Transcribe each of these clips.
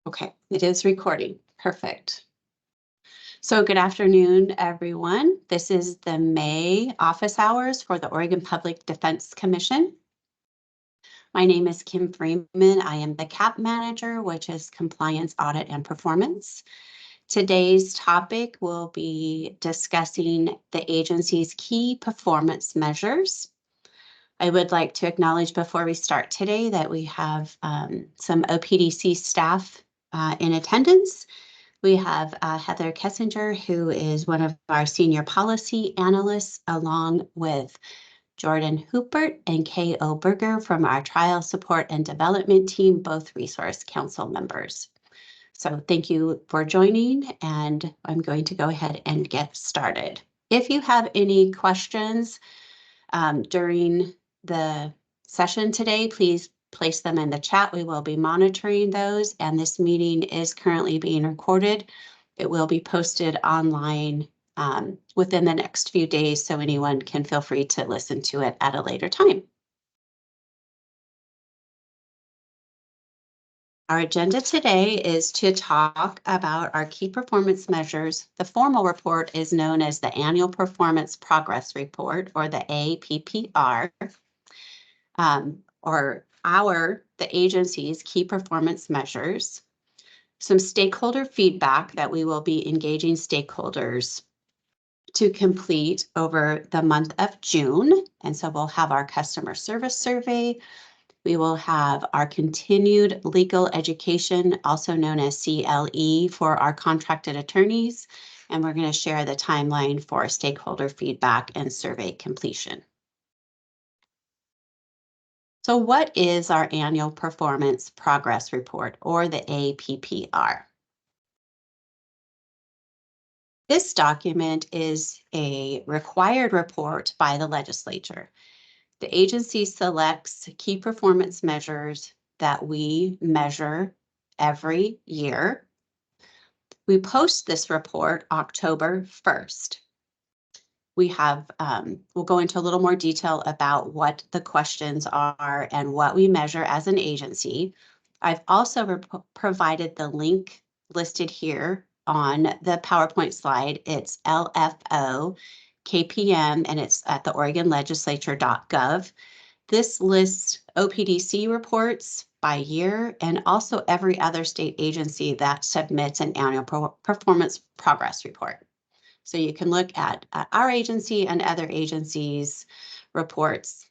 Okay, it is recording. Perfect. So good afternoon, everyone. This is the May office hours for the Oregon Public Defense Commission. My name is Kim Freeman. I am the CAP manager, which is Compliance, Audit, and Performance. Today's topic will be discussing the agency's key performance measures. I would like to acknowledge before we start today that we have some OPDC staff in attendance. We have Heather Kessinger, who is one of our senior policy analysts, along with Jordan Hoopert and K.O. Berger from our trial support and development team, both resource council members. So thank you for joining, and I'm going to go ahead and get started. If you have any questions during the session today, please place them in the chat. We will be monitoring those, and this meeting is currently being recorded. It will be posted online within the next few days, so anyone can feel free to listen to it at a later time. Our agenda today is to talk about our key performance measures. The formal report is known as the Annual Performance Progress Report, or the APPR, or the agency's key performance measures, some stakeholder feedback that we will be engaging stakeholders to complete over the month of June. And so we'll have our customer service survey. We will have our continued legal education, also known as CLE, for our contracted attorneys. And we're going to share the timeline for stakeholder feedback and survey completion. So what is our Annual Performance Progress Report, or the APPR? This document is a required report by the legislature. The agency selects key performance measures that we measure every year. We post this report October 1st. We have, we'll go into a little more detail about what the questions are and what we measure as an agency. I've also provided the link listed here on the PowerPoint slide. It's LFO KPM, and it's at the OregonLegislature.gov. This lists OPDC reports by year and also every other state agency that submits an annual performance progress report. So you can look at our agency and other agencies' reports.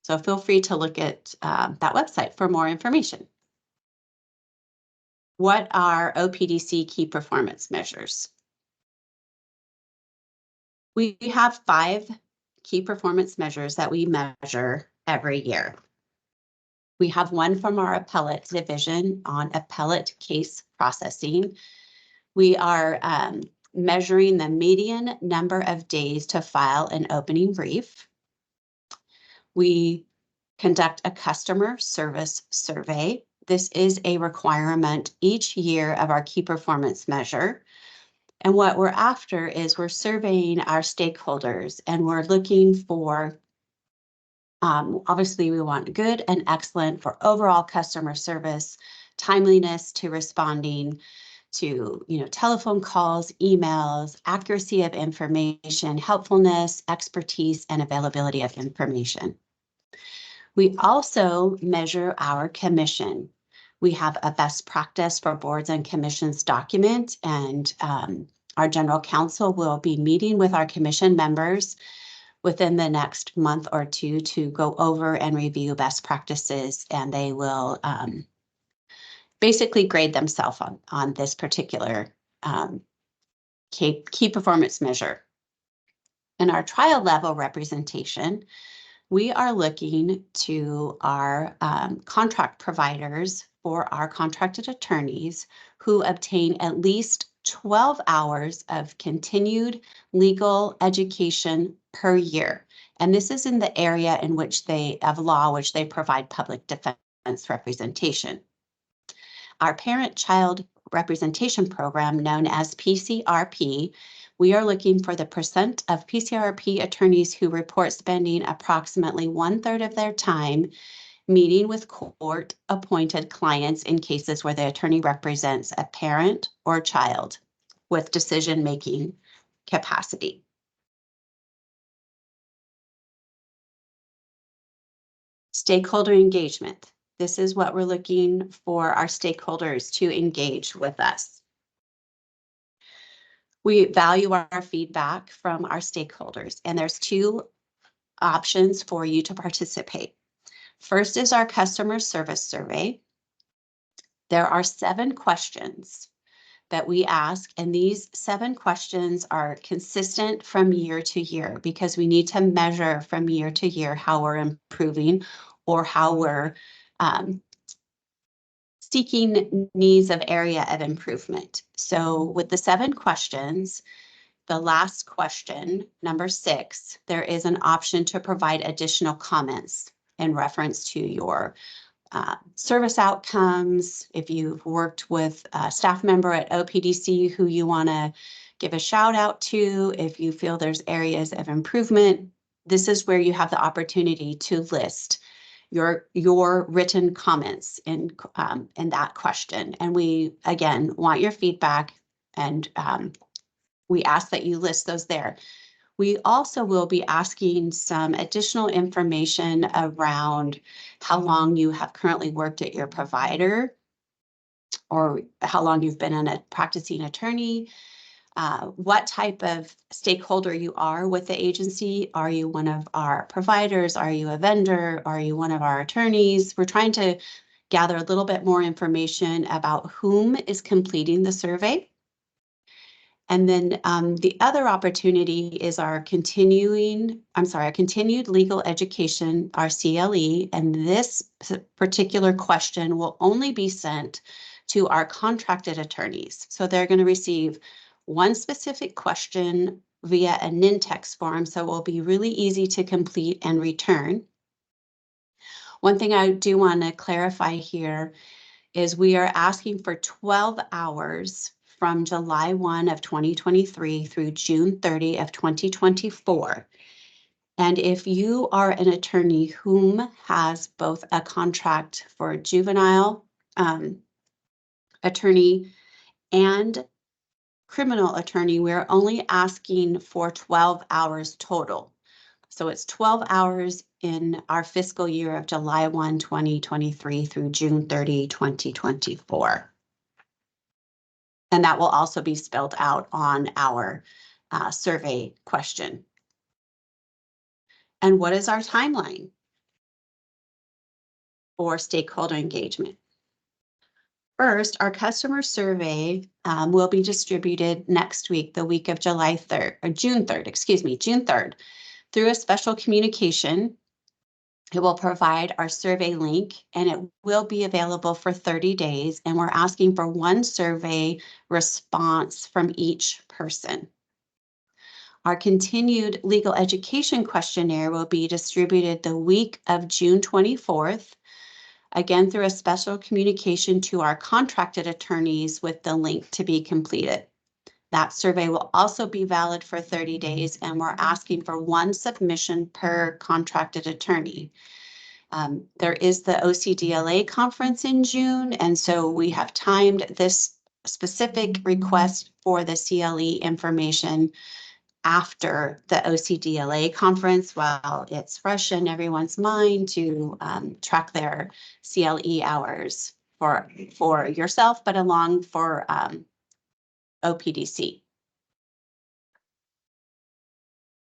So feel free to look at that website for more information. What are OPDC key performance measures? We have 5 key performance measures that we measure every year. We have one from our appellate division on appellate case processing. We are measuring the median number of days to file an opening brief. We conduct a customer service survey. This is a requirement each year of our key performance measure. And what we're after is we're surveying our stakeholders, and we're looking for, obviously we want good and excellent for overall customer service, timeliness to responding to, telephone calls, emails, accuracy of information, helpfulness, expertise, and availability of information. We also measure our commission. We have a best practice for boards and commissions document, and our general counsel will be meeting with our commission members within the next month or two to go over and review best practices, and they will basically grade themselves on this particular key performance measure. In our trial level representation, we are looking to our contract providers for our contracted attorneys who obtain at least 12 hours of continued legal education per year. And this is in the area in which of law, which they provide public defense representation. Our parent-child representation program, known as PCRP, we are looking for the percent of PCRP attorneys who report spending approximately 1/3 of their time meeting with court-appointed clients in cases where the attorney represents a parent or child with decision-making capacity. Stakeholder engagement. This is what we're looking for our stakeholders to engage with us. We value our feedback from our stakeholders, and there's two options for you to participate. First is our customer service survey. There are 7 questions that we ask, and these 7 questions are consistent from year to year because we need to measure from year to year how we're improving or how we're seeking needs of area of improvement. So with the 7 questions, the last question, number 6, there is an option to provide additional comments in reference to your service outcomes. If you've worked with a staff member at OPDC who you want to give a shout out to, if you feel there's areas of improvement, this is where you have the opportunity to list your written comments in that question. And we, again, want your feedback, and we ask that you list those there. We also will be asking some additional information around how long you have currently worked at your provider, or how long you've been a practicing attorney, what type of stakeholder you are with the agency. Are you one of our providers? Are you a vendor? Are you one of our attorneys? We're trying to gather a little bit more information about whom is completing the survey. And then the other opportunity is our continued legal education, our CLE, and this particular question will only be sent to our contracted attorneys. So they're going to receive one specific question via a NINTEX form, so it will be really easy to complete and return. One thing I do want to clarify here is we are asking for 12 hours from July 1 of 2023 through June 30 of 2024. And if you are an attorney whom has both a contract for juvenile attorney and criminal attorney, we're only asking for 12 hours total. So it's 12 hours in our fiscal year of July 1, 2023 through June 30, 2024. And that will also be spelled out on our survey question. And what is our timeline for stakeholder engagement? First, our customer survey will be distributed next week, the week of July 3rd, or June 3rd, excuse me, June 3rd, through a special communication. It will provide our survey link, and it will be available for 30 days. And we're asking for one survey response from each person. Our continued legal education questionnaire will be distributed the week of June 24th, again through a special communication to our contracted attorneys with the link to be completed. That survey will also be valid for 30 days, and we're asking for one submission per contracted attorney. There is the OCDLA conference in June, and so we have timed this specific request for the CLE information after the OCDLA conference while it's fresh in everyone's mind to track their CLE hours for yourself, but along for OPDC.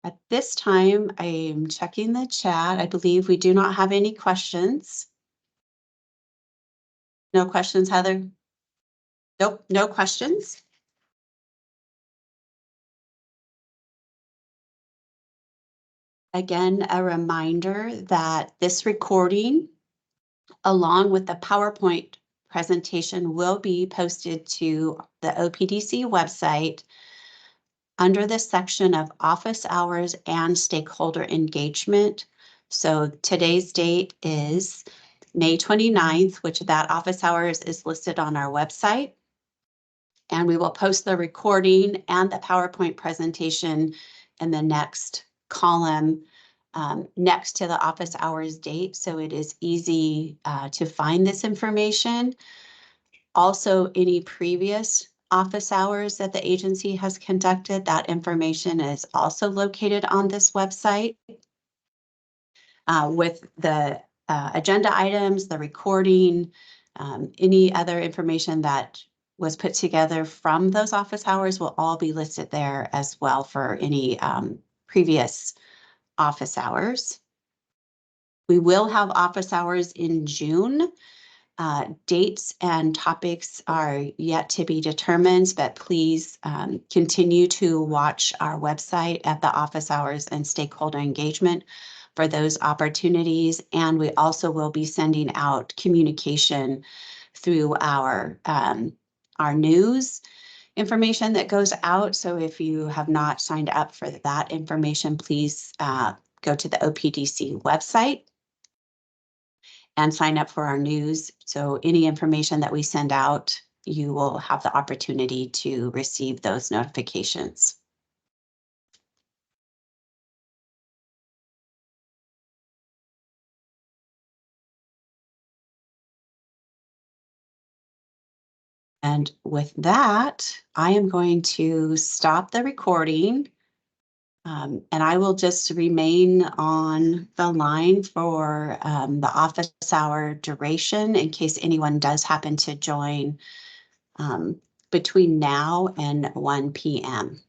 At this time, I'm checking the chat. I believe we do not have any questions. No questions, Heather? Nope, no questions. Again, a reminder that this recording, along with the PowerPoint presentation, will be posted to the OPDC website under the section of office hours and stakeholder engagement. So today's date is May 29th, which that office hours is listed on our website. And we will post the recording and the PowerPoint presentation in the next column next to the office hours date, so it is easy to find this information. Also, any previous office hours that the agency has conducted, that information is also located on this website. With the agenda items, the recording, any other information that was put together from those office hours will all be listed there as well for any previous office hours. We will have office hours in June. Dates and topics are yet to be determined, but please continue to watch our website at the office hours and stakeholder engagement for those opportunities. And we also will be sending out communication through our news information that goes out. So if you have not signed up for that information, please go to the OPDC website and sign up for our news. So any information that we send out, you will have the opportunity to receive those notifications. And with that, I am going to stop the recording. And I will just remain on the line for the office hour duration in case anyone does happen to join between now and 1 p.m.